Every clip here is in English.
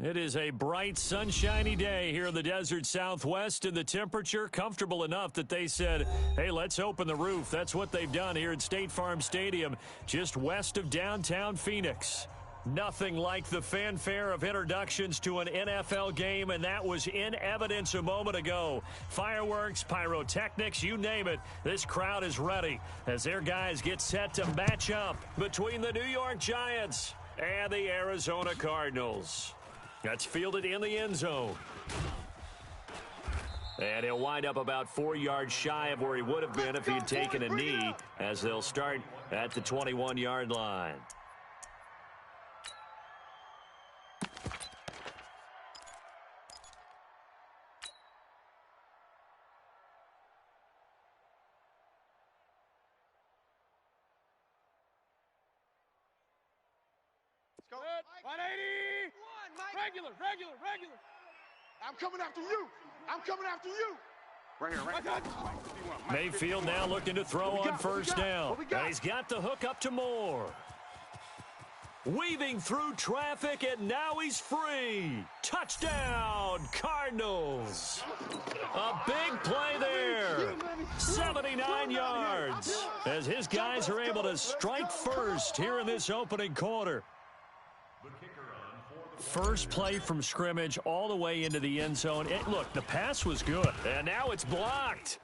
It is a bright, sunshiny day here in the desert Southwest, and the temperature comfortable enough that they said, hey, let's open the roof. That's what they've done here at State Farm Stadium, just west of downtown Phoenix. Nothing like the fanfare of introductions to an NFL game, and that was in evidence a moment ago. Fireworks, pyrotechnics, you name it. This crowd is ready as their guys get set to match up between the New York Giants and the Arizona Cardinals. That's fielded in the end zone. And he'll wind up about 4 yards shy of where he would have been if he had taken a knee, as they'll start at the 21-yard line. Go. 180. Regular. I'm coming after you. Right here. Mayfield now looking to throw on first down. And he's got the hook up to Moore. Weaving through traffic, and now he's free. Touchdown, Cardinals. A big play there. 79 yards. As his guys are able to strike first here in this opening quarter. First play from scrimmage all the way into the end zone. Look, the pass was good, and now it's blocked.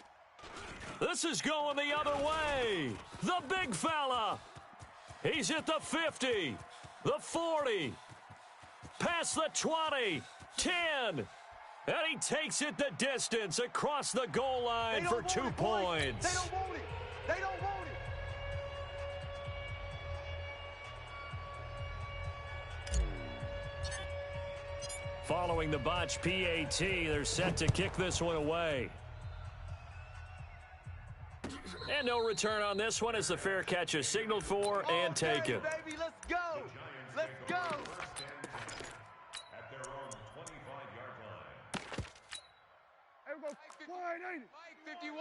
This is going the other way. The big fella. He's at the 50, the 40, past the 20, 10. And he takes it the distance across the goal line for 2 points. They don't want it. Following the botch PAT, they're set to kick this one away. And no return on this one as the fair catch is signaled for and taken. Baby, let's go. At their own 25-yard line. Mike 51.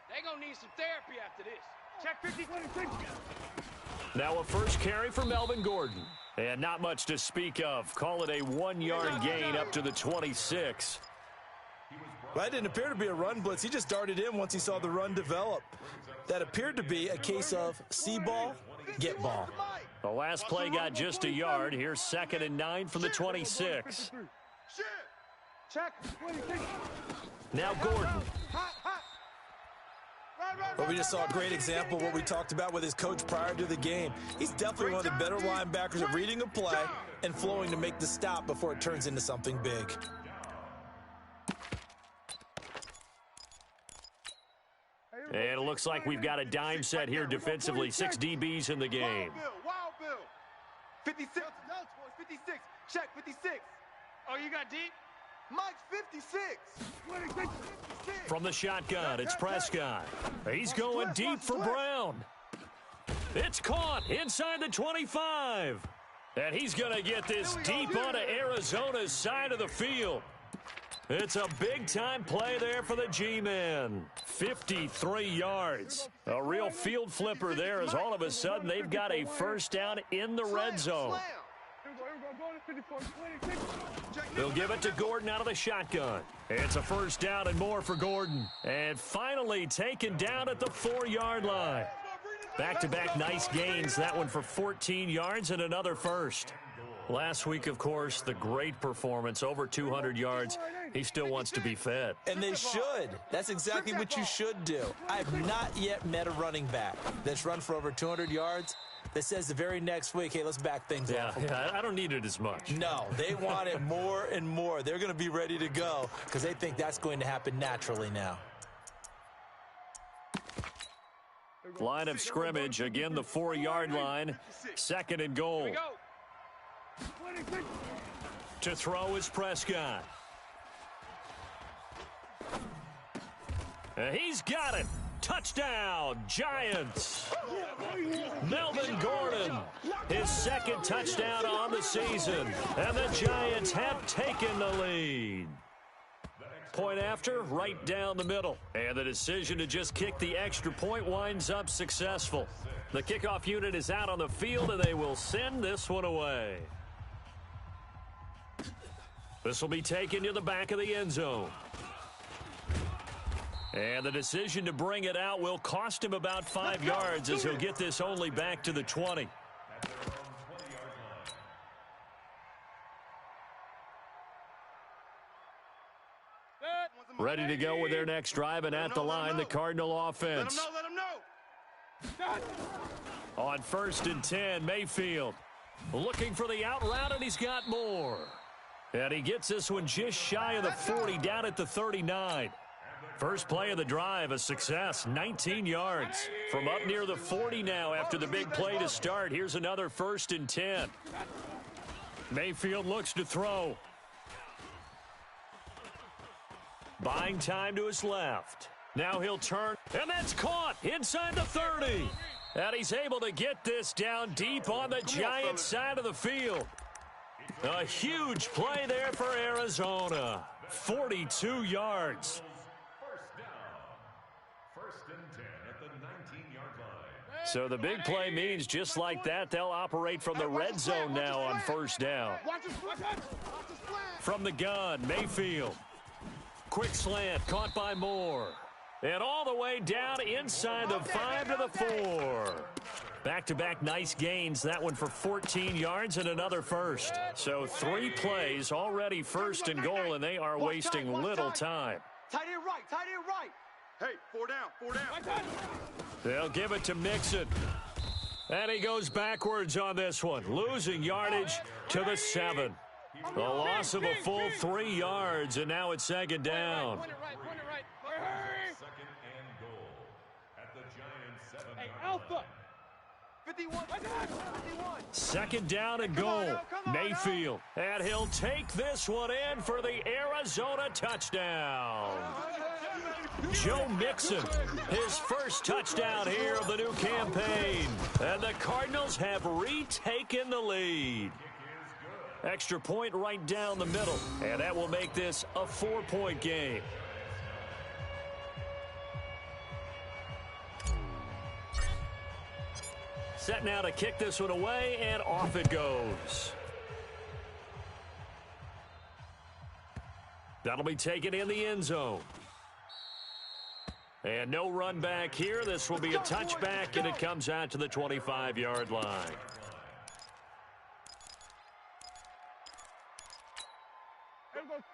They gonna need some therapy after this. Check 50. Now a first carry for Melvin Gordon. And not much to speak of. Call it a 1-yard gain up to the 26. Well, that didn't appear to be a run blitz. He just darted in once he saw the run develop. That appered to be a case of see ball, get ball. The last play got just a yard. Here's 2nd and 9 from the 26. Check. Now Gordon. Well, we just saw a great example of what we talked about with his coach prior to the game. He's definitely one of the better linebackers at reading a play and flowing to make the stop before it turns into something big. And it looks like we've got a dime set here defensively. 6 DBs in the game. Wild Bill. 56. 56. Check 56. Oh, you got deep? Mike's 56. From the shotgun, it's Prescott. He's going deep for Brown. It's caught inside the 25. And he's going to get this deep onto Arizona's side of the field. It's a big-time play there for the G-Men. 53 yards. A real field flipper there as all of a sudden they've got a first down in the red zone. They'll give it to Gordon out of the shotgun. It's a first down and more for Gordon. And finally taken down at the 4-yard line. Back-to-back nice gains. That one for 14 yards and another first. Last week, of course, the great performance, over 200 yards. He still wants to be fed. And they should. That's exactly what you should do. I have not yet met a running back that's run for over 200 yards that says the very next week, hey, let's back things off. Yeah, I don't need it as much. No, they want it more and more. They're going to be ready to go because they think that's going to happen naturally now. Line of scrimmage, again the 4-yard line. 2nd and goal. Here we go. To throw is Prescott. He's got it. Touchdown, Giants. Melvin Gordon, his 2nd touchdown on the season. And the Giants have taken the lead. Point after, right down the middle. And the decision to just kick the extra point winds up successful. The kickoff unit is out on the field, and they will send this one away. This will be taken to the back of the end zone. And the decision to bring it out will cost him about 5 yards as he'll get this only back to the 20. Ready to go with their next drive, and at the line, the Cardinal offense. Let him know. On 1st and 10, Mayfield looking for the out route, and he's got more. And he gets this one just shy of the 40, down at the 39. First play of the drive, a success, 19 yards. From up near the 40 now after the big play to start. Here's another 1st and 10. Mayfield looks to throw. Buying time to his left. Now he'll turn, and that's caught inside the 30. And he's able to get this down deep on the Giants' side of the field. A huge play there for Arizona. 42 yards. First and 10 at the 19-yard line. So the big play means just like that, they'll operate from the red zone now on 1st down. From the gun, Mayfield. Quick slant, caught by Moore. And all the way down inside the 5 to the 4. Back-to-back nice gains. That one for 14 yards and another first. So 3 plays already 1st and goal, and they are wasting little time. Tight end right. Hey, 4 down. They'll give it to Mixon. And he goes backwards on this one, losing yardage to the 7. A loss of a full 3 yards, and now it's 2nd down. Point it right. 2nd and goal at the Giants' 7-yard Hey, line. Alpha. 51. 2nd down and goal. Mayfield. And he'll take this one in for the Arizona touchdown. Joe Mixon, his first touchdown here of the new campaign. And the Cardinals have retaken the lead. Extra point right down the middle. And that will make this a 4-point game. Set now to kick this one away, and off it goes. That'll be taken in the end zone. And no run back here. This will be a touchback, and it comes out to the 25-yard line.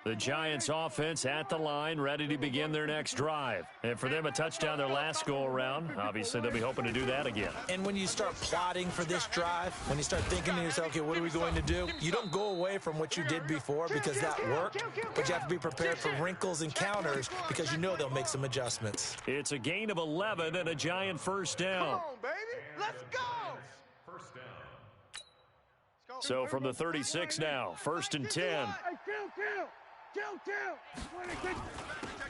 The Giants offense at the line, ready to begin their next drive. And for them, a touchdown their last go-around. Obviously, they'll be hoping to do that again. And when you start plotting for this drive, when you start thinking to yourself, okay, what are we going to do? You don't go away from what you did before because that worked, but you have to be prepared for wrinkles and counters because you know they'll make some adjustments. It's a gain of 11 and a Giant first down. Come on, baby. Let's go. First down. So from the 36 now, 1st and 10.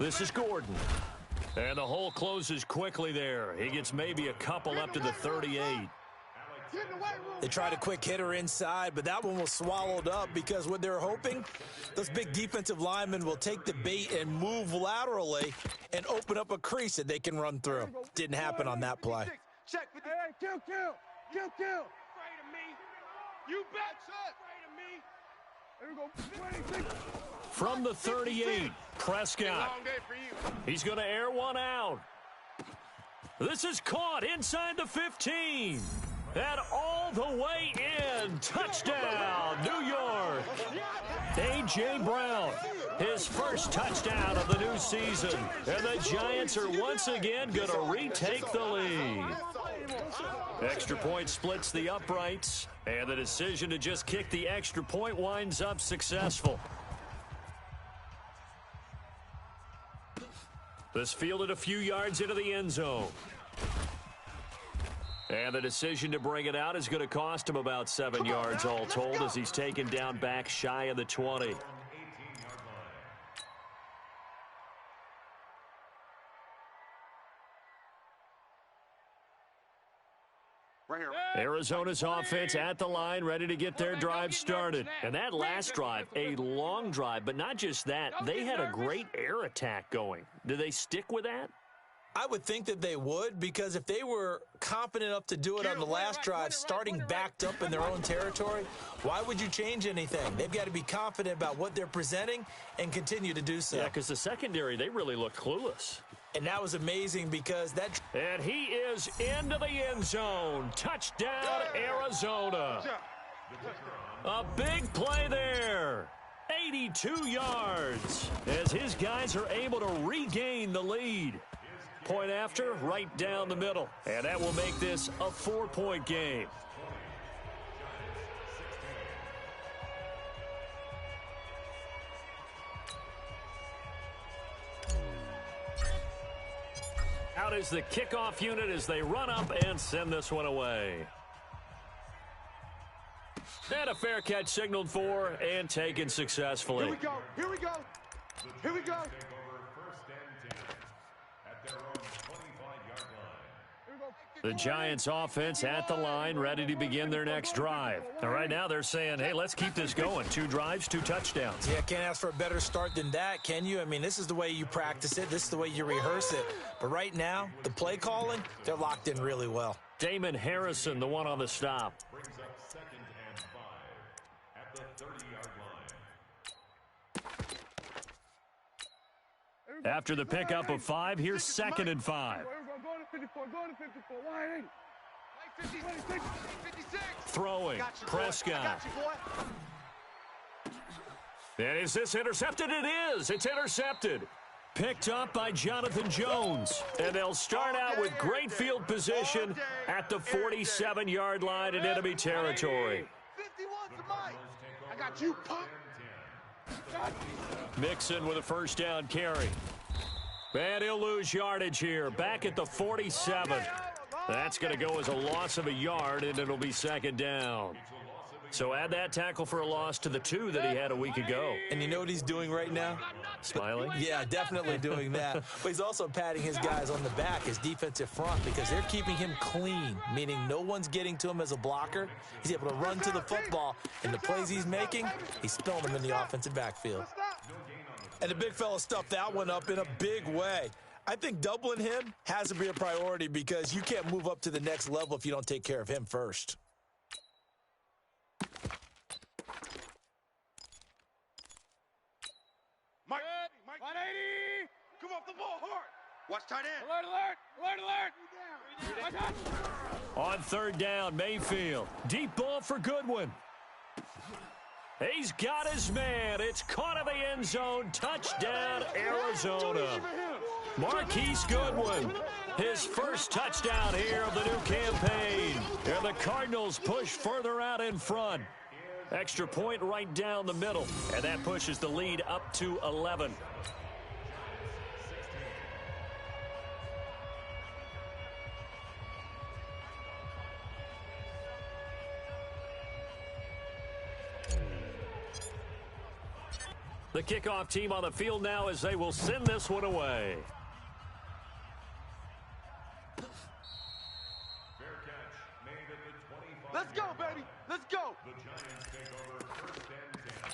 This is Gordon. And the hole closes quickly there. He gets maybe a couple up to the 38. They tried a quick hitter inside, but that one was swallowed up because what they're hoping, those big defensive linemen will take the bait and move laterally and open up a crease that they can run through. Didn't happen on that play. Check. Hey, kill. Afraid of me. You bet. Afraid of me. Here we go. 26. From the 38, Prescott. Long day for you. He's going to air one out. This is caught inside the 15. And all the way in. Touchdown, New York. A.J. Brown, his first touchdown of the new season. And the Giants are once again going to retake the lead. Extra point splits the uprights. And the decision to just kick the extra point winds up successful. This fielded a few yards into the end zone. And the decision to bring it out is going to cost him about 7 yards all told as he's taken down back shy of the 20. Right here. Arizona's offense at the line, ready to get their drive started. And that last drive, a long drive, but not just that. They had a great air attack going. Do they stick with that? I would think that they would, because if they were confident enough to do it on the last drive, starting backed up in their own territory, why would you change anything? They've got to be confident about what they're presenting and continue to do so. Yeah, because the secondary, they really look clueless. And that was amazing because that... And he is into the end zone. Touchdown, Arizona. A big play there. 82 yards as his guys are able to regain the lead. Point after, right down the middle. And that will make this a 4-point game. Out is the kickoff unit as they run up and send this one away. And a fair catch signaled for and taken successfully. Here we go. Here we go. Here we go. The Giants offense at the line, ready to begin their next drive. And right now they're saying, hey, let's keep this going. 2 drives, 2 touchdowns. Yeah, can't ask for a better start than that, can you? I mean, this is the way you practice it. This is the way you rehearse it. But right now, the play calling, they're locked in really well. Damon Harrison, the one on the stop. Brings up 2nd and 5 at the 30-yard line. After the pickup of 5, here's 2nd and 5. Go to 54. Go to 54. Wide 80. 56. Throwing, Got you, boy. Prescott. Got you, boy. And is this intercepted? It is. It's intercepted. Picked up by Jonathan Jones. And they'll start out with great field position at the 47-yard line in enemy territory. 51's the mic. I got you, punk. Mixon with a first down carry. And he'll lose yardage here. Back at the 47. That's going to go as a loss of a yard, and it'll be 2nd down. So add that tackle for a loss to the 2 that he had a week ago. And you know what he's doing right now? Smiling? Yeah, definitely doing that. But he's also patting his guys on the back, his defensive front, because they're keeping him clean, meaning no one's getting to him as a blocker. He's able to run to the football, and the plays he's making, he's throwing them in the offensive backfield. And the big fella stuffed that one up in a big way. I think doubling him has to be a priority because you can't move up to the next level if you don't take care of him first. Mike, 180. come off the ball hard. Watch tight end. Alert. On 3rd down, Mayfield. Deep ball for Goodwin. He's got his man. It's caught in the end zone. Touchdown, Arizona. Marquise Goodwin, his first touchdown here of the new campaign. And the Cardinals push further out in front. Extra point right down the middle. And that pushes the lead up to 11. The kickoff team on the field now as they will send this one away. Fair catch made at the 25. Let's go, baby. Let's go. The Giants take over 1st and 10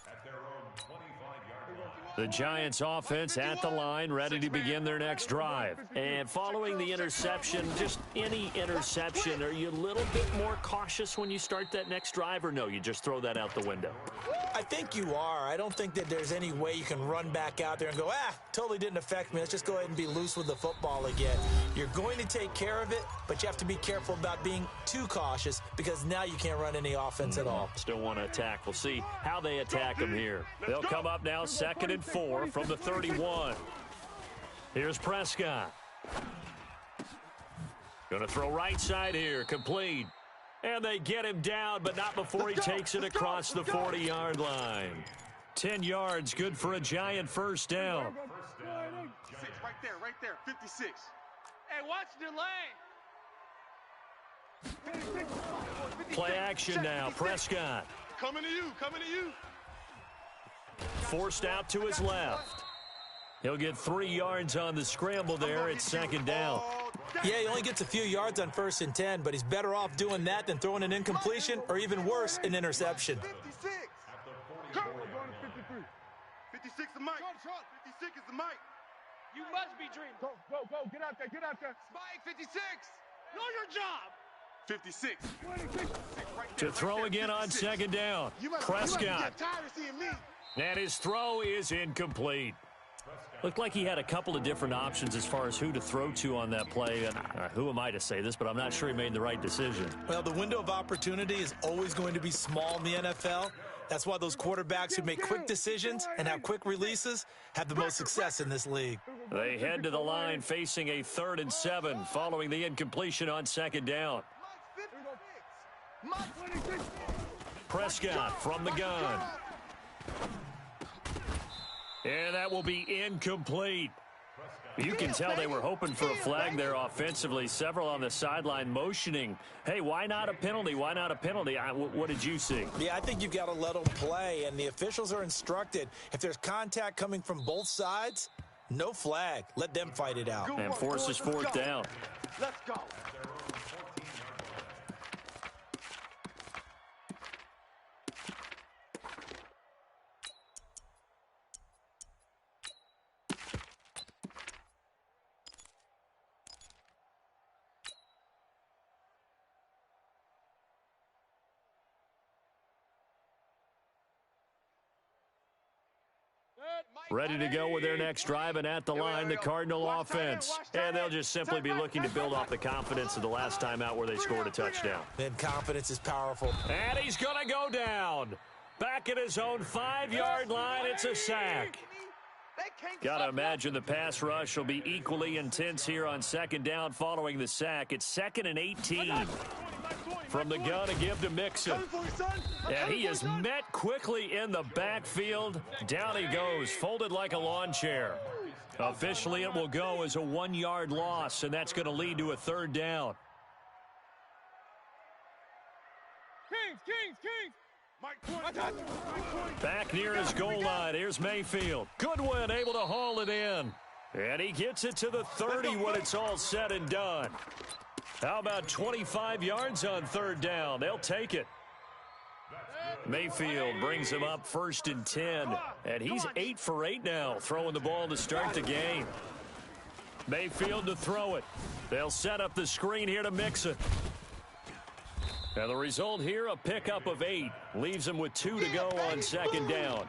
at their own 25-yard line. The Giants offense at the line, ready to begin their next drive. And following the interception, just any interception, are you a little bit more cautious when you start that next drive, or no, you just throw that out the window? I think you are. I don't think that there's any way you can run back out there and go, totally didn't affect me. Let's just go ahead and be loose with the football again. You're going to take care of it, but you have to be careful about being too cautious because now you can't run any offense at all. Still want to attack. We'll see how they attack them here. They'll come up now 2nd and 4 from the 31. Here's Prescott. Going to throw right side here, complete. And they get him down, but not before he takes it across the 40-yard line. 10 yards, good for a Giant first down. 6 right there, 56. Hey, watch the lane. Play action now, Prescott. Coming to you. Forced out to his left. He'll get 3 yards on the scramble there at 2nd down. Yeah, he only gets a few yards on 1st and 10, but he's better off doing that than throwing an incompletion or even worse, an interception. 56. Go. We're going to 53. 56 the mic. 56 is the mic. You must be dreaming. Go, go, go. Get out there. Get out there. Spike 56. Know your job. 56. 26. Right To there, throw right there, again on 56. second down. Prescott. Get tired of seeing me. And his throw is incomplete. Looked like he had a couple of different options as far as who to throw to on that play. And who am I to say this, but I'm not sure he made the right decision. Well, the window of opportunity is always going to be small in the NFL. That's why those quarterbacks who make quick decisions and have quick releases have the most success in this league. They head to the line facing a 3rd and 7 following the incompletion on second down. Prescott from the gun. And that will be incomplete. You can tell they were hoping for a flag there offensively. Several on the sideline motioning. Hey, why not a penalty? Why not a penalty? What did you see? Yeah, I think you've got to let them play, and the officials are instructed. If there's contact coming from both sides, no flag. Let them fight it out. And forces 4th down. Let's go. Ready to go with their next drive, and at the line, the Cardinal offense. And they'll just simply be looking to build off the confidence of the last time out where they scored a touchdown. Then confidence is powerful. And he's going to go down. Back at his own 5-yard line, it's a sack. Got to imagine the pass rush will be equally intense here on second down following the sack. It's 2nd and 18. From the gun, a give to Mixon. And he is met quickly in the backfield. Down he goes, folded like a lawn chair. Officially, it will go as a 1-yard loss, and that's going to lead to a 3rd down. Kings. Back near his goal line. Here's Mayfield. Goodwin able to haul it in. And he gets it to the 30 when it's all said and done. How about 25 yards on 3rd down? They'll take it. Mayfield brings him up 1st and 10. And he's 8 for 8 now, throwing the ball to start the game. Mayfield to throw it. They'll set up the screen here to Mixon. And the result here, a pickup of 8. Leaves him with 2 to go on second down.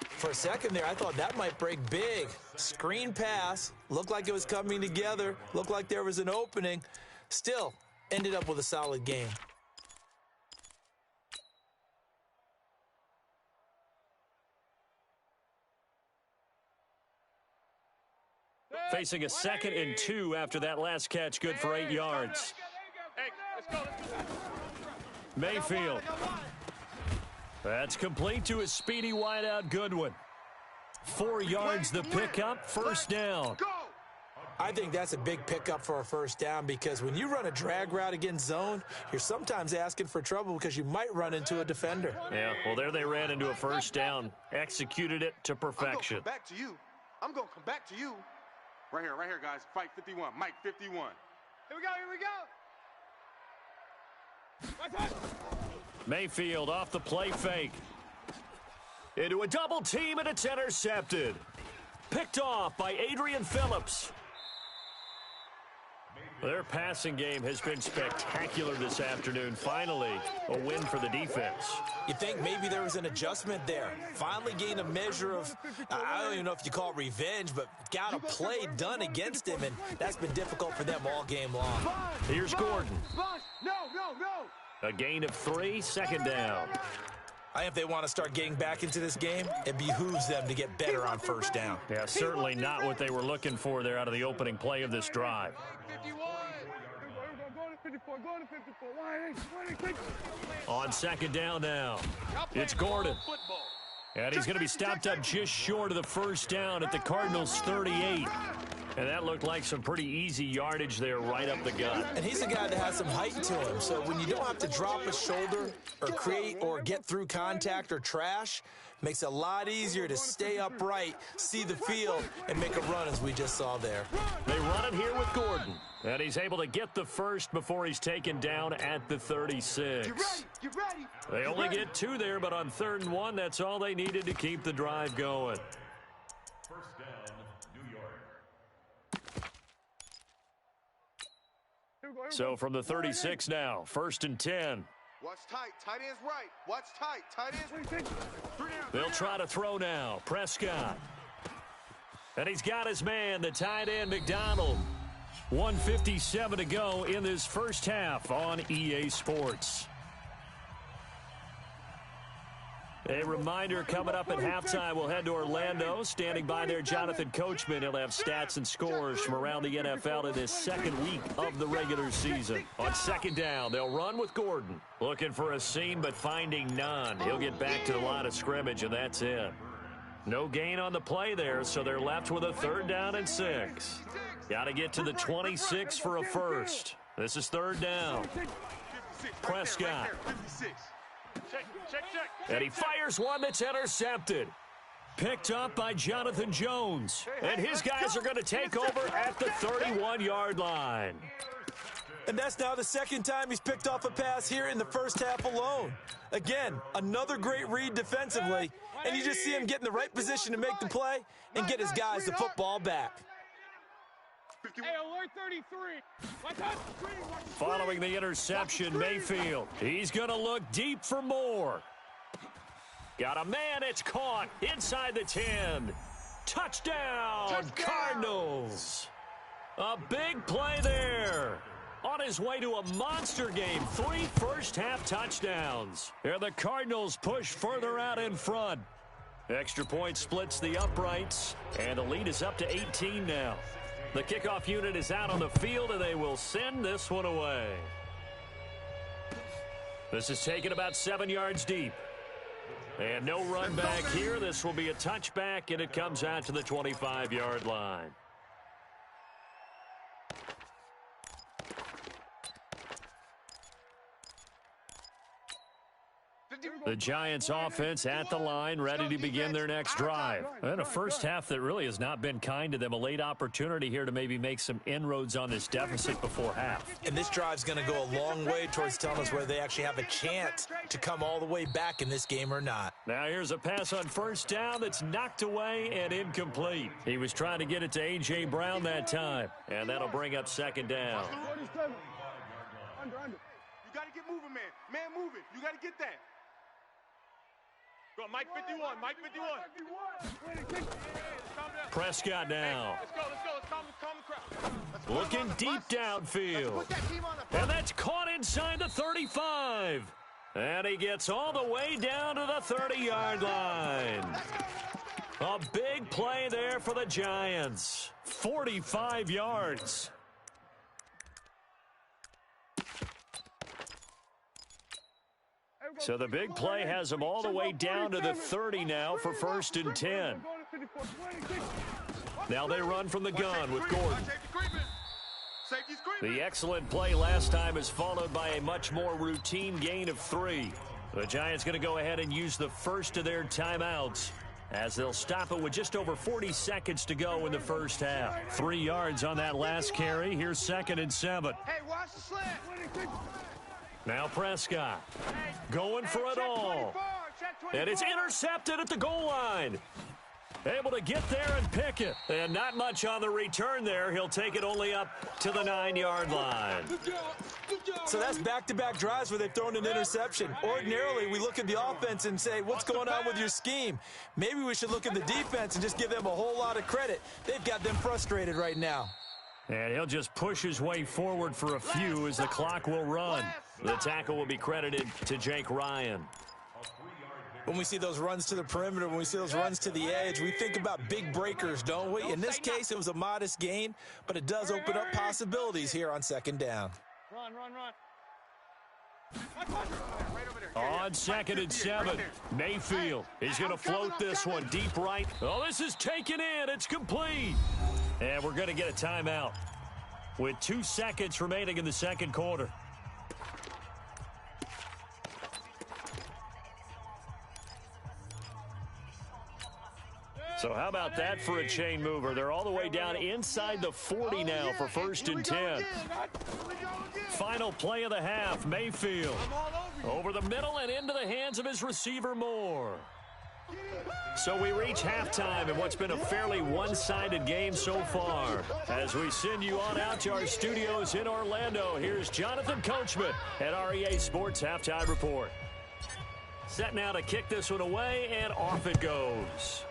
For a second there, I thought that might break big. Screen pass. Looked like it was coming together. Looked like there was an opening. Still, ended up with a solid game. Facing a 2nd and 2 after that last catch, good for 8 yards. Hey, let's go. Mayfield. That's complete to his speedy wideout Goodwin. 4 yards the pickup, 1st down. I think that's a big pickup for a 1st down because when you run a drag route against zone, you're sometimes asking for trouble because you might run into a defender. Yeah, well, there they ran into a 1st down. Executed it to perfection. I'm going to come back to you. Right here, guys. Fight 51. Mike 51. Here we go. Mayfield off the play fake. Into a double team, and it's intercepted. Picked off by Adrian Phillips. Their passing game has been spectacular this afternoon. Finally, a win for the defense. You think maybe there was an adjustment there. Finally gained a measure of, I don't even know if you call it revenge, but got a play done against him, and that's been difficult for them all game long. Here's Gordon. No. A gain of 3, 2nd down. I think if they want to start getting back into this game, it behooves them to get better on 1st down. Yeah, certainly not what they were looking for there out of the opening play of this drive. 51. Go to 54. On 2nd down now, it's Gordon. And he's going to be stopped up just short of the 1st down at the Cardinals' 38. And that looked like some pretty easy yardage there right up the gut. And he's a guy that has some height to him. So when you don't have to drop a shoulder or create or get through contact or trash, makes it a lot easier to stay upright, see the field, and make a run as we just saw there. They run it here with Gordon. And he's able to get the 1st before he's taken down at the 36. Get ready. They only get 2 there, but on 3rd and 1, that's all they needed to keep the drive going. 1st down, New York. So from the 36 now, 1st and 10. Watch tight. Tight end's right. Watch tight. Tight end's. They'll try to throw now. Prescott. And he's got his man, the tight end, McDonald. 1:57 to go in this first half on EA Sports. A reminder, coming up at halftime, we'll head to Orlando. Standing by there, Jonathan Coachman. He'll have stats and scores from around the NFL in this second week of the regular season. On 2nd down, they'll run with Gordon. Looking for a seam, but finding none. He'll get back to the line of scrimmage, and that's it. No gain on the play there, so they're left with a 3rd down and 6. Got to get to the 26 for a first. This is 3rd down. Prescott. And he fires one that's intercepted. Picked up by Jonathan Jones. And his guys are going to take over at the 31-yard line. And that's now the 2nd time he's picked off a pass here in the first half alone. Again, another great read defensively. And you just see him get in the right position to make the play and get his guys the football back. Hey, alert 33. Following the interception, Mayfield. He's going to look deep for more. Got a man, it's caught inside the 10. Touchdown, Cardinals. A big play there. On his way to a monster game, 3 first-half touchdowns. And the Cardinals push further out in front. Extra point splits the uprights, and the lead is up to 18 now. The kickoff unit is out on the field, and they will send this one away. This is taken about 7 yards deep. And no run back here. This will be a touchback, and it comes out to the 25-yard line. The Giants offense at the line, ready to begin their next drive. And a first half that really has not been kind to them. A late opportunity here to maybe make some inroads on this deficit before half. And this drive's going to go a long way towards telling us whether they actually have a chance to come all the way back in this game or not. Now here's a pass on 1st down that's knocked away and incomplete. He was trying to get it to A.J. Brown that time. And that'll bring up 2nd down. You got to get moving, man. Man moving. You got to get that. Go, Mike 51, Mike 51. Prescott now. Let's go. Let's calm the crowd. Looking deep downfield. And that's caught inside the 35. And he gets all the way down to the 30-yard line. A big play there for the Giants. 45 yards. So the big play has them all the way down to the 30 now for 1st and 10. Now they run from the gun with Gordon. The excellent play last time is followed by a much more routine gain of 3. The Giants going to go ahead and use the first of their timeouts as they'll stop it with just over 40 seconds to go in the first half. 3 yards on that last carry. Here's 2nd and 7. Hey, watch the slant. Now Prescott going for it all. And it's intercepted at the goal line. Able to get there and pick it. And not much on the return there. He'll take it only up to the 9-yard line. So that's back-to-back drives where they've thrown an interception. Ordinarily, we look at the offense and say, what's going on with your scheme? Maybe we should look at the defense and just give them a whole lot of credit. They've got them frustrated right now. And he'll just push his way forward for a few as the clock will run. The tackle will be credited to Jake Ryan. When we see those runs to the perimeter, when we see those runs to the edge, we think about big breakers, don't we? In this case, it was a modest gain, but it does open up possibilities here on 2nd down. Run. On 2nd and 7, Mayfield. He's going to float this one deep right. Oh, this is taken in. It's complete. And we're going to get a timeout with 2 seconds remaining in the second quarter. So how about that for a chain mover? They're all the way down inside the 40 now for 1st and 10. Final play of the half, Mayfield. Over the middle and into the hands of his receiver, Moore. So we reach halftime in what's been a fairly one-sided game so far. As we send you on out to our studios in Orlando, here's Jonathan Coachman at REA Sports Halftime Report. Set now to kick this one away, and off it goes.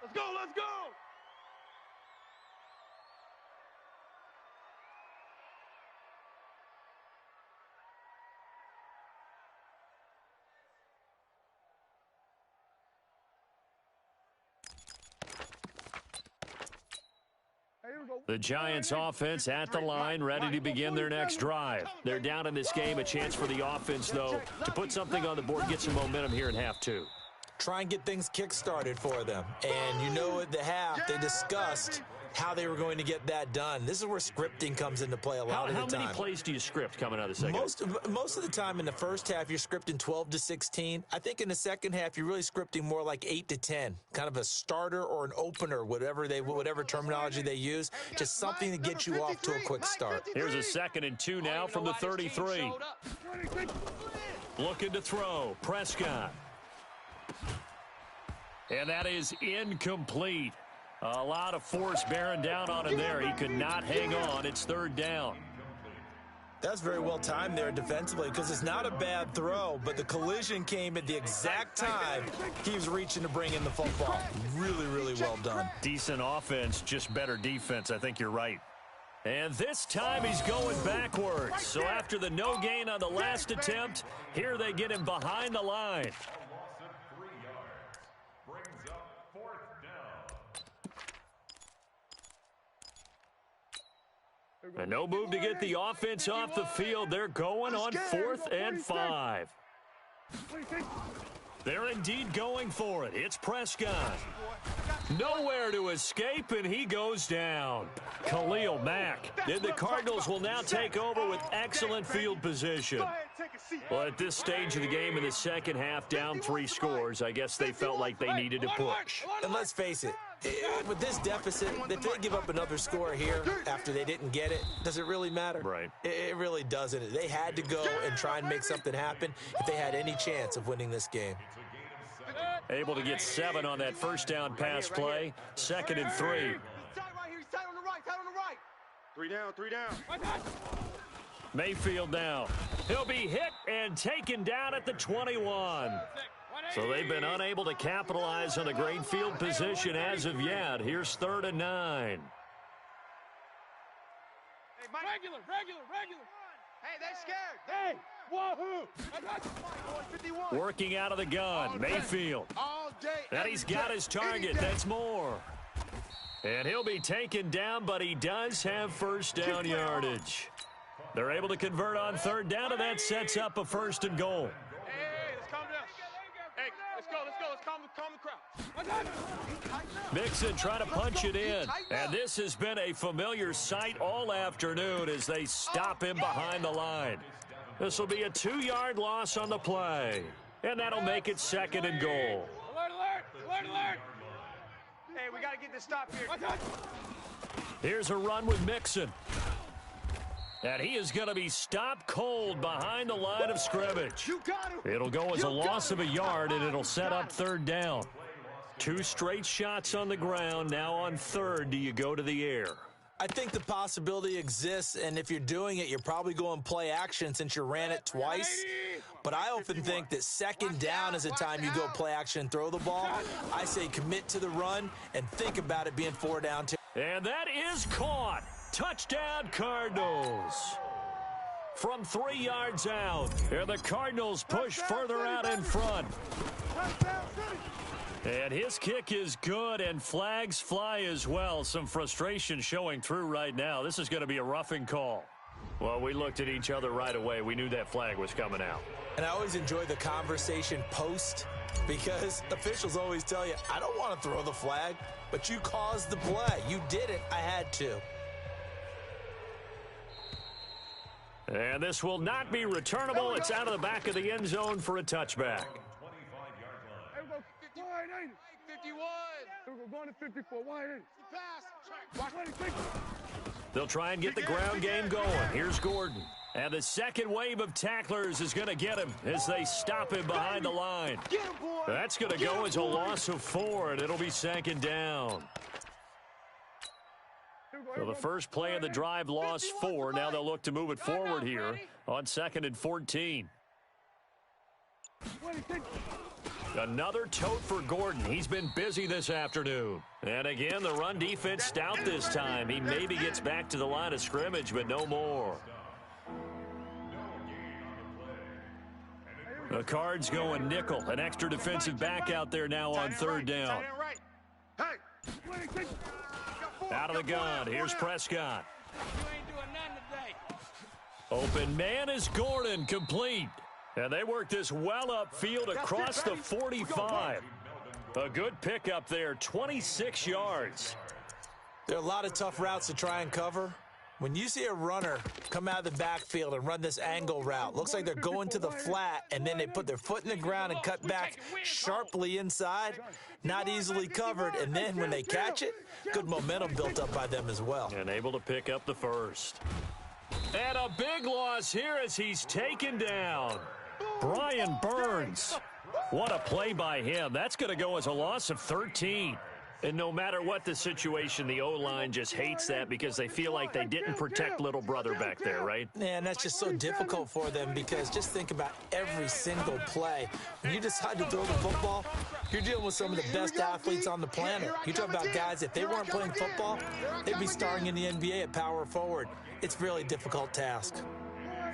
Let's go, let's go! The Giants offense at the line, ready to begin their next drive. They're down in this game. A chance for the offense, though, to put something on the board, get some momentum here in half two. Try and get things kick-started for them. And you know at the half, they discussed how they were going to get that done. This is where scripting comes into play a lot of the time. How many plays do you script coming out of the second? Most of the time in the first half, you're scripting 12 to 16. I think in the second half, you're really scripting more like 8 to 10, kind of a starter or an opener, whatever terminology they use, just something to get you off to a quick start. Here's a 2nd and 2 now from the 33. Looking to throw, Prescott. And that is incomplete. A lot of force bearing down on him there. He could not hang on. It's 3rd down. That's very well timed there defensively because it's not a bad throw, but the collision came at the exact time he was reaching to bring in the football. Really, really well done. Decent offense, just better defense. I think you're right. And this time he's going backwards. So after the no gain on the last attempt, here they get him behind the line. And no move to get the offense off the field. They're going on 4th and 5. They're indeed going for it. It's Prescott. Nowhere to escape, and he goes down. Khalil Mack. And the Cardinals will now take over with excellent field position. Well, at this stage of the game in the second half, down 3 scores, I guess they felt like they needed to push. And let's face it, with this deficit, if they give up another score here after they didn't get it, does it really matter? Right. It really doesn't. They had to go and try and make something happen if they had any chance of winning this game. Able to get 7 on that first down pass play. 2nd and 3. He's tight right here. He's tight on the right. Tight on the right. 3 down. 3 down. Mayfield now. He'll be hit and taken down at the 21. So they've been unable to capitalize on a great field position as of yet. Here's 3rd and 9. Hey, regular. Hey, they scared. Hey, wahoo! Working out of the gun, Mayfield. And he's got his target. That's Moore. And he'll be taken down, but he does have first down yardage. They're able to convert on 3rd down, and that sets up a 1st and goal. Hey, let's calm down. Hey, let's go. Let's calm the crowd. Mixon trying to punch it in. And this has been a familiar sight all afternoon as they stop him behind the line. This will be a 2-yard loss on the play. And that'll make it 2nd and goal. Alert. Hey, we got to get this stop here. Here's a run with Mixon. And he is going to be stopped cold behind the line of scrimmage. It'll go as a loss of a yard, and it'll set up 3rd down. 2 straight shots on the ground. Now on 3rd, do you go to the air? I think the possibility exists, and if you're doing it, you're probably going play action since you ran it twice. But I often think that 2nd down is a time you go play action and throw the ball. I say commit to the run and think about it being 4 down. And that is caught. Touchdown, Cardinals. From 3 yards out. And the Cardinals push further out in front. And his kick is good, and flags fly as well. Some frustration showing through right now. This is going to be a roughing call. Well, we looked at each other right away. We knew that flag was coming out. And I always enjoy the conversation post because officials always tell you, I don't want to throw the flag, but you caused the play. You did it. I had to. And this will not be returnable. It's out of the back of the end zone for a touchback. 51. We're going to 54. Wide in. Pass. They'll try and get the ground game going. Here's Gordon. And the second wave of tacklers is going to get him as they stop him behind the line. That's going to go as a loss of 4, and it'll be second down. So the first play of the drive lost 4. Now they'll look to move it forward here on 2nd and 14. Another tote for Gordon. He's been busy this afternoon. And again, the run defense stout this time. He maybe gets back to the line of scrimmage, but no more. The Cards going nickel. An extra defensive back out there now on 3rd down. Out of the gun. Here's Prescott. Open man is Gordon, complete. And they work this well upfield across the 45. A good pickup there, 26 yards. There are a lot of tough routes to try and cover. When you see a runner come out of the backfield and run this angle route, looks like they're going to the flat, and then they put their foot in the ground and cut back sharply inside, not easily covered. And then when they catch it, good momentum built up by them as well. And able to pick up the first. And a big loss here as he's taken down. Brian Burns. What a play by him. That's going to go as a loss of 13. And no matter what the situation, the O-line just hates that because they feel like they didn't protect little brother back there, right? Yeah, and that's just so difficult for them because just think about every single play. When you decide to throw the football, you're dealing with some of the best athletes on the planet. You talk about guys, if they weren't playing football, they'd be starring in the NBA at power forward. It's a really difficult task.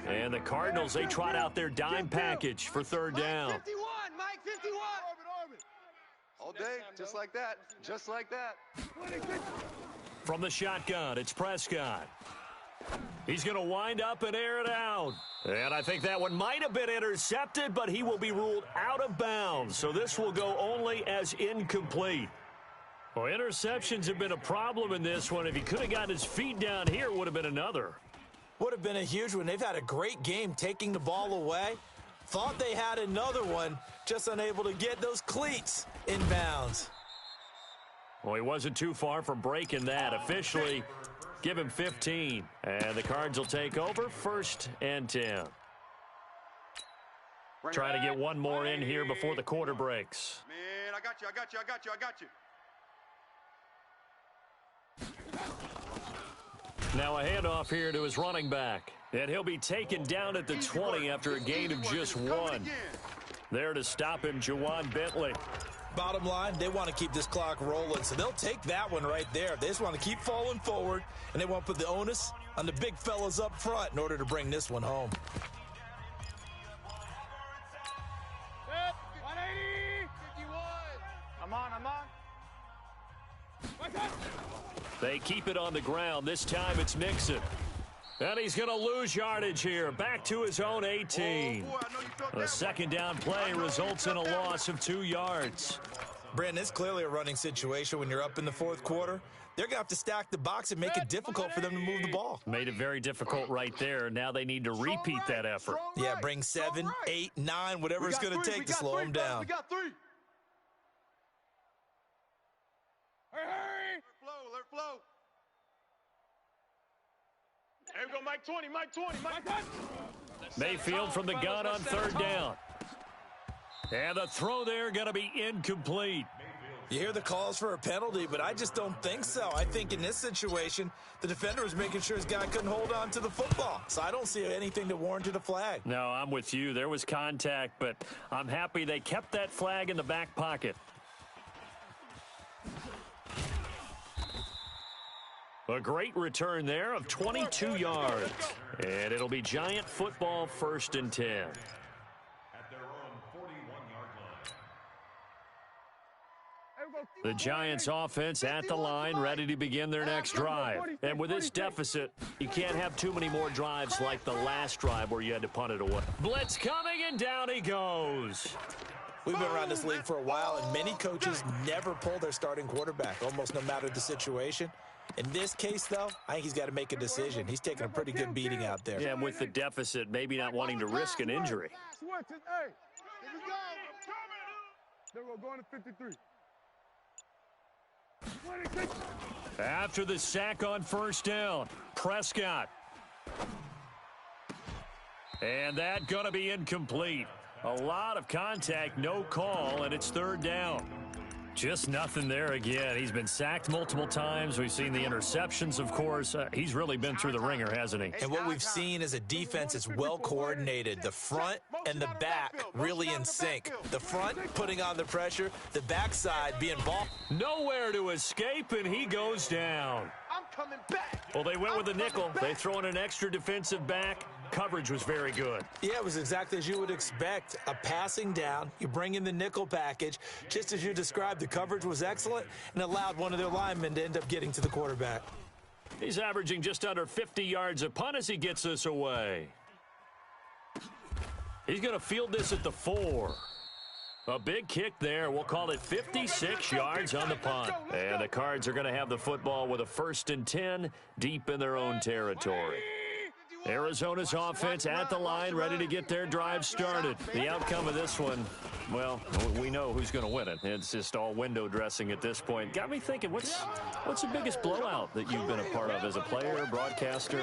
And the Cardinals, they trot out their dime package for 3rd down. Mike 51, Mike 51. All day, just like that. Just like that. From the shotgun, it's Prescott. He's going to wind up and air it out. And I think that one might have been intercepted, but he will be ruled out of bounds. So this will go only as incomplete. Well, interceptions have been a problem in this one. If he could have gotten his feet down here, it would have been another. Would have been a huge one. They've had a great game taking the ball away. Thought they had another one, just unable to get those cleats in bounds. Well, he wasn't too far from breaking that. Officially, give him 15. And the Cards will take over 1st and 10. Trying to get one more in here before the quarter breaks. Man, I got you, I got you, I got you, I got you. Now a handoff here to his running back. And he'll be taken down at the 20 after a gain of just 1. There to stop him, Juwan Bentley. Bottom line, they want to keep this clock rolling, so they'll take that one right there. They just want to keep falling forward, and they want to put the onus on the big fellas up front in order to bring this one home. 180, 51. I'm on. They keep it on the ground. This time it's Mixon. And he's going to lose yardage here. Back to his own 18. The 2nd down play results in a loss of 2 yards. Brandon, it's clearly a running situation when you're up in the 4th quarter. They're going to have to stack the box and make it difficult for them to move the ball. Made it very difficult right there. Now they need to repeat that effort. Yeah, bring 7, 8, 9, whatever it's going to take to slow them down. We got 3. Hurry. Let it flow. There we go, Mike 20, Mike 20, Mike 20. Mayfield from the gun on 3rd down. And the throw there going to be incomplete. You hear the calls for a penalty, but I just don't think so. I think in this situation, the defender was making sure his guy couldn't hold on to the football. So I don't see anything that warranted a flag. No, I'm with you. There was contact, but I'm happy they kept that flag in the back pocket. A great return there of 22 yards. And it'll be Giant football 1st and 10. At their own 41-yard line. The Giants offense at the line, ready to begin their next drive. And with this deficit, you can't have too many more drives like the last drive where you had to punt it away. Blitz coming, and down he goes. We've been around this league for a while, and many coaches never pull their starting quarterback, almost no matter the situation. In this case, though, I think he's got to make a decision. He's taking a pretty good beating out there. Yeah, and with the deficit, maybe not wanting to risk an injury. Switch it, hey. Here we go. There we go, going to 53. 26. After the sack on 1st down, Prescott. And that going to be incomplete. A lot of contact, no call, and it's third down. Just nothing there again. He's been sacked multiple times. We've seen the interceptions, of course. He's really been through the ringer, hasn't he? And what we've seen is a defense that's well coordinated. The front and the back really in sync. The front putting on the pressure, the backside being ball. Nowhere to escape, and he goes down. I'm coming back. Well, they went with the nickel. They throw in an extra defensive back. Coverage was very good. Yeah, it was exactly as you would expect. A passing down, you bring in the nickel package. Just as you described, the coverage was excellent and allowed one of their linemen to end up getting to the quarterback. He's averaging just under 50 yards a punt as he gets this away. He's going to field this at the 4. A big kick there. We'll call it 56 yards on the punt. And the Cards are going to have the football with a 1st and 10 deep in their own territory. Arizona's offense at the line, ready to get their drive started. The outcome of this one, well, we know who's going to win it. It's just all window dressing at this point. Got me thinking, what's the biggest blowout that you've been a part of as a player, broadcaster?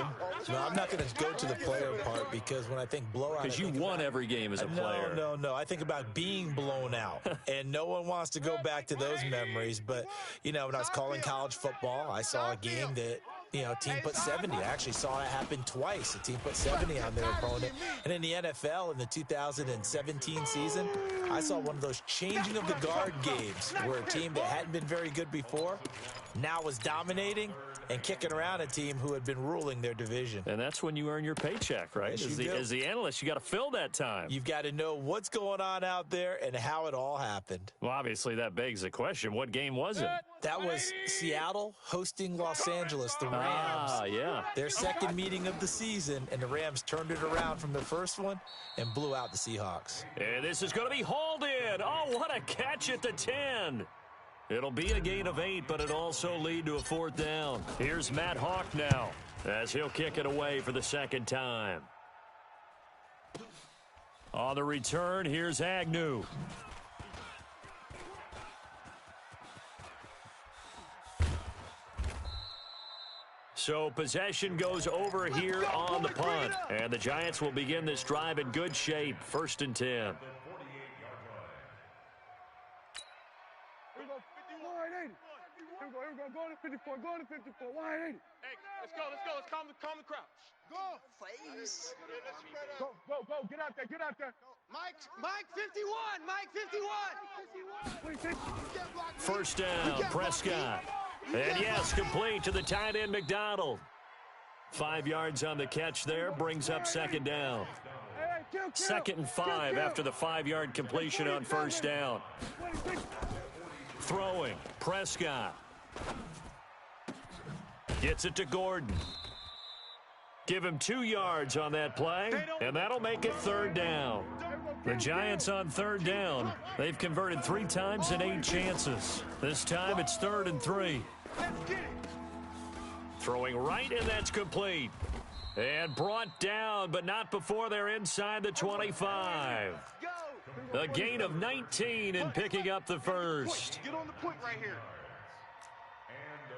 No, I'm not going to go to the player part because when I think blowout... Because you won every game as a player. No. I think about being blown out, and no one wants to go back to those memories. But, you know, when I was calling college football, I saw a game that... You know, a team put 70. I actually saw it happen twice. A team put 70 on their opponent. And in the NFL in the 2017 season, I saw one of those changing of the guard games where a team that hadn't been very good before now was dominating and kicking around a team who had been ruling their division. And that's when you earn your paycheck, right? Yes, as the analyst, you got to fill that time. You've got to know what's going on out there and how it all happened. Well, obviously, that begs the question. What game was it? That was Seattle hosting Los Angeles, the Rams. Ah, yeah. Their second meeting of the season, and the Rams turned it around from the first one and blew out the Seahawks. And this is going to be hauled in. Oh, what a catch at the 10. It'll be a gain of 8, but it'll also lead to a 4th down. Here's Matt Hawk now as he'll kick it away for the second time. On the return, here's Agnew. So possession goes over here on the punt. And the Giants will begin this drive in good shape. 1st and 10. Here we go. Go to 54. Go to 54. Wide 80. Hey, let's go. Let's calm the crowd. Go. Face. Go. Get out there. Mike 51. Mike 51. 1st down, Prescott. And yes, complete to the tight end, McDonald. 5 yards on the catch there, brings up 2nd down. 2nd and 5 after the 5-yard completion on 1st down. Throwing, Prescott. Gets it to Gordon. Give him 2 yards on that play, and that'll make it 3rd down. The Giants on 3rd down. They've converted 3 times in 8 chances. This time it's 3rd and 3. Throwing right, and that's complete. And brought down, but not before they're inside the 25. A gain of 19 and picking up the first. Get on the point right here. And the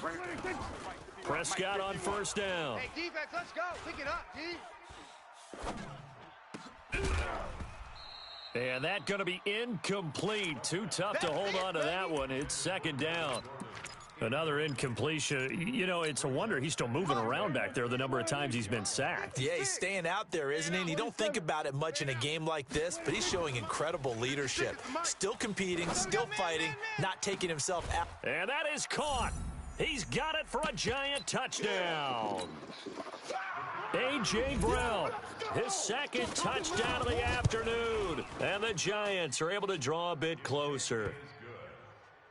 Giants. Prescott on 1st down. Hey, defense, let's go. Pick it up, D. And that going to be incomplete. Too tough to hold on to that one. It's 2nd down. Another incompletion. You know, it's a wonder he's still moving around back there the number of times he's been sacked. Yeah, he's staying out there, isn't he? And you don't think about it much in a game like this, but he's showing incredible leadership. Still competing, still fighting, not taking himself out. And that is caught. He's got it for a Giant touchdown. A.J. Brown, his 2nd touchdown of the afternoon. And the Giants are able to draw a bit closer.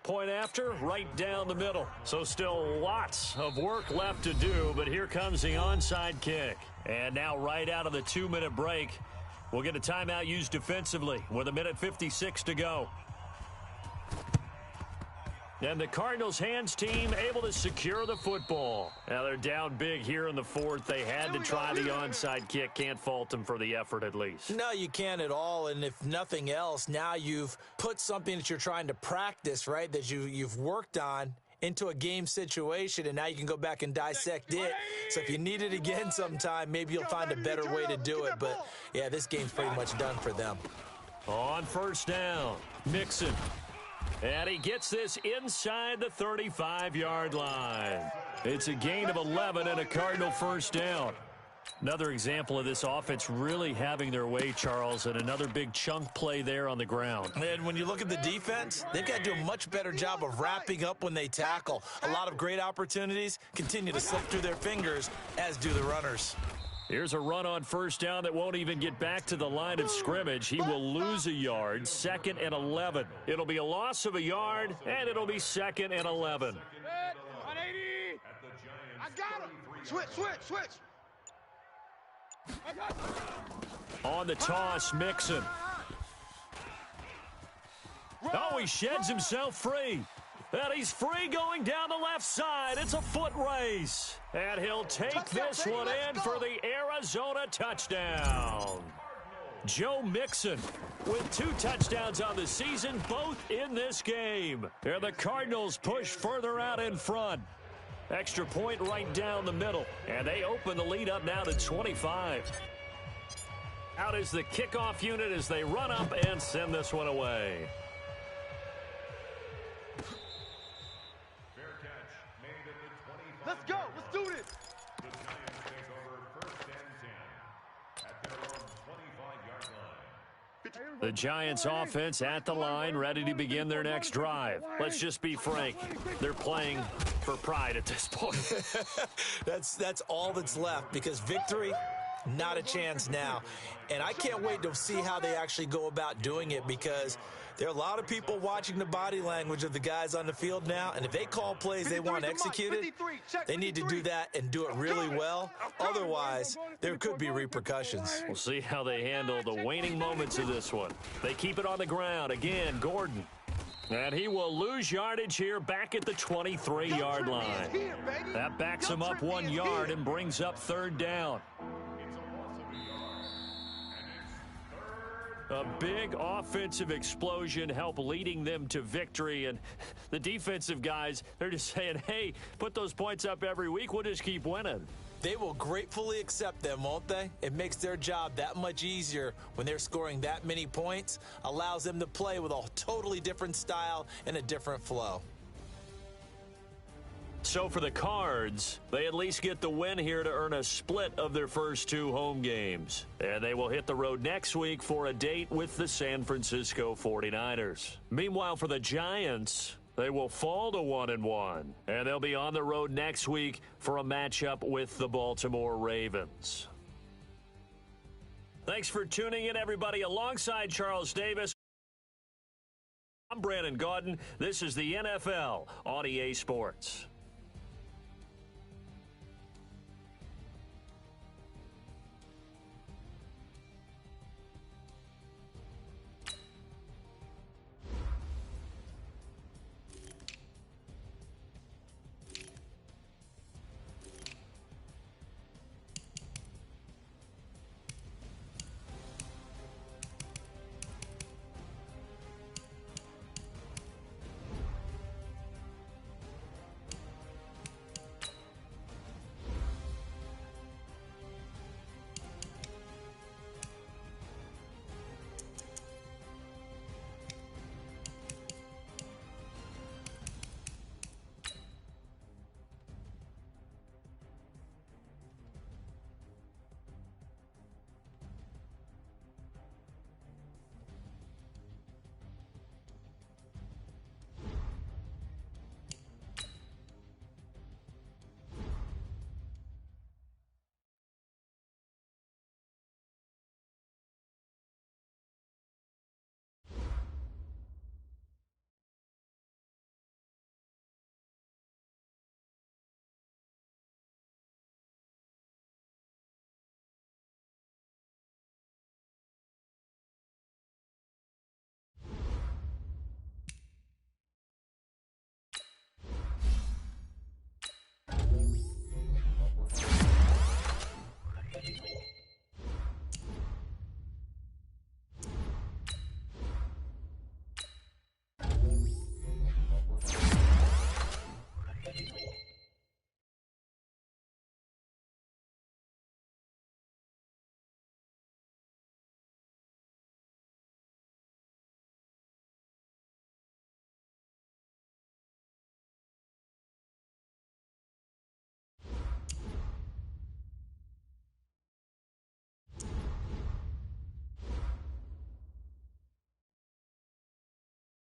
Point after, right down the middle. So still lots of work left to do, but here comes the onside kick. And now right out of the 2-minute break, we'll get a timeout used defensively with 1:56 to go. And the Cardinals hands team able to secure the football. Now they're down big here in the 4th. They had to try the onside kick. Can't fault them for the effort at least. No, you can't at all. And if nothing else, now you've put something that you're trying to practice, right, that you've worked on into a game situation, and now you can go back and dissect it. So if you need it again sometime, maybe you'll find a better way to do it. But, yeah, this game's pretty much done for them. On first down, Mixon. And he gets this inside the 35-yard line. It's a gain of 11 and a Cardinal first down. Another example of this offense really having their way, Charles, and another big chunk play there on the ground. And when you look at the defense, they've got to do a much better job of wrapping up when they tackle. A lot of great opportunities continue to slip through their fingers, as do the runners. Here's a run on first down that won't even get back to the line of scrimmage. He will lose a yard, 2nd and 11. It'll be a loss of a yard, and it'll be 2nd and 11. 180. I got him. Switch. I got him. On the toss, Mixon. Oh, he sheds himself free. And he's free going down the left side. It's a foot race. And he'll take this one in for the Arizona touchdown. Joe Mixon with 2 touchdowns on the season, both in this game. And the Cardinals push further out in front. Extra point right down the middle. And they open the lead up now to 25. Out is the kickoff unit as they run up and send this one away. Let's go. Let's do this. The Giants take over 1st and 10 at their own 25-yard line. The Giants offense at the line, ready to begin their next drive. Let's just be frank. They're playing for pride at this point. That's all that's left, because victory, not a chance now. And I can't wait to see how they actually go about doing it, because there are a lot of people watching the body language of the guys on the field now, and if they call plays they want executed, they need to do that and do it really well. Otherwise, there could be repercussions. We'll see how they handle the waning moments of this one. They keep it on the ground. Again, Gordon. And he will lose yardage here back at the 23-yard line. That backs him up 1 yard and brings up 3rd down. A big offensive explosion helped leading them to victory, and the defensive guys, they're just saying, hey, put those points up every week, we'll just keep winning. They will gratefully accept them, won't they? It makes their job that much easier when they're scoring that many points, allows them to play with a totally different style and a different flow. So for the Cards, they at least get the win here to earn a split of their first 2 home games. And they will hit the road next week for a date with the San Francisco 49ers. Meanwhile, for the Giants, they will fall to 1-1. And they'll be on the road next week for a matchup with the Baltimore Ravens. Thanks for tuning in, everybody. Alongside Charles Davis, I'm Brandon Gaudin. This is the NFL on EA Sports.